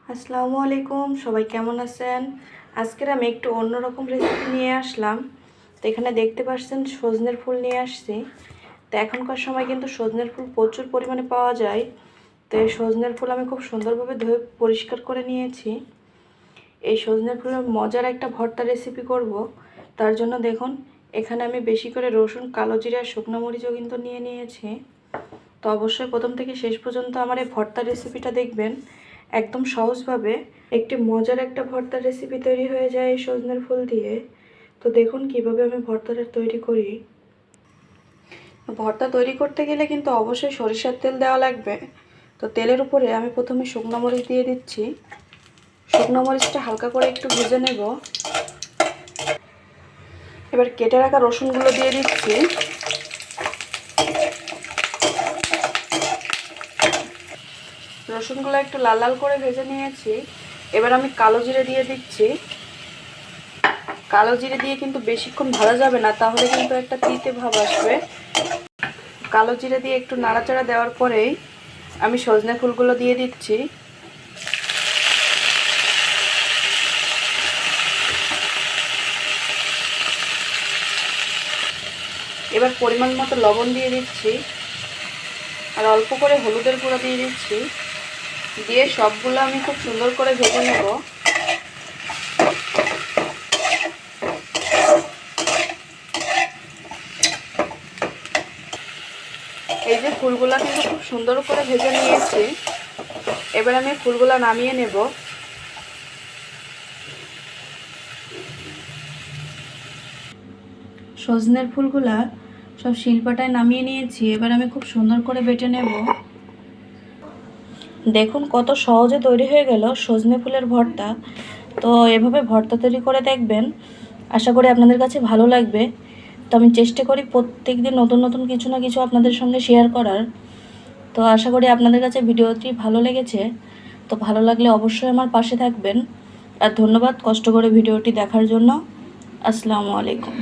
আসসালামু আলাইকুম, সবাই কেমন আছেন? আজকের আমি একটু অন্যরকম রেসিপি নিয়ে আসলাম। তো এখানে দেখতে পাচ্ছেন সজনের ফুল নিয়ে আসছি। তো এখনকার সময় কিন্তু সজনের ফুল প্রচুর পরিমাণে পাওয়া যায়। তো এই সজনের ফুল আমি খুব সুন্দরভাবে ধুয়ে পরিষ্কার করে নিয়েছি। এই সজনের ফুলের মজার একটা ভর্তা রেসিপি করব। তার জন্য দেখুন এখানে আমি বেশি করে রসুন, কালো জিরা আর শুকনো মরিচও কিন্তু নিয়ে নিয়েছি। তো অবশ্যই প্রথম থেকে শেষ পর্যন্ত আমার এই ভর্তা রেসিপিটা দেখবেন। একদম সহজভাবে একটি মজার একটা ভর্তার রেসিপি তৈরি হয়ে যায় এই সজনের ফুল দিয়ে। তো দেখুন কিভাবে আমি ভর্তাটা তৈরি করি। ভর্তা তৈরি করতে গেলে কিন্তু অবশ্যই সরিষার তেল দেওয়া লাগবে। তো তেলের উপরে আমি প্রথমে শুকনো মরিচ দিয়ে দিচ্ছি। শুকনো মরিচটা হালকা করে একটু ভেজে নেব। এবার কেটে রাখা রসুনগুলো দিয়ে দিচ্ছি। রসুনগুলো একটু লাল লাল করে ভেজে নিয়েছি। এবার আমি কালো জিরে দিয়ে দিচ্ছি। কালো জিরে দিয়ে কিন্তু বেশিক্ষণ ভাজা যাবে না, তাহলে কিন্তু একটা তিতে ভাব আসবে। কালো জিরে দিয়ে একটু নাড়াচাড়া দেওয়ার পরেই আমি সজনে ফুলগুলো দিয়ে দিচ্ছি। এবার পরিমাণ মতো লবণ দিয়ে দিচ্ছি আর অল্প করে হলুদের গুঁড়ো দিয়ে দিচ্ছি। দিয়ে সবগুলো আমি খুব সুন্দর করে ভেজে নেব। এই যে ফুলগুলা কিন্তু খুব সুন্দর করে ভেজে নিয়েছি। এবার আমি ফুলগুলা নামিয়ে নেব। সজনের ফুলগুলা সব শিলপাটায় নামিয়ে নিয়েছি। এবার আমি খুব সুন্দর করে বেটে নেব। দেখুন কত সহজে তৈরি হয়ে গেল সজনে ফুলের ভর্তা। তো এভাবে ভর্তা তৈরি করে দেখবেন, আশা করি আপনাদের কাছে ভালো লাগবে। তো আমি চেষ্টা করি প্রত্যেক দিন নতুন নতুন কিছু না কিছু আপনাদের সঙ্গে শেয়ার করার। তো আশা করি আপনাদের কাছে ভিডিওটি ভালো লেগেছে। তো ভালো লাগলে অবশ্যই আমার পাশে থাকবেন। আর ধন্যবাদ কষ্ট করে ভিডিওটি দেখার জন্য। আসসালামু আলাইকুম।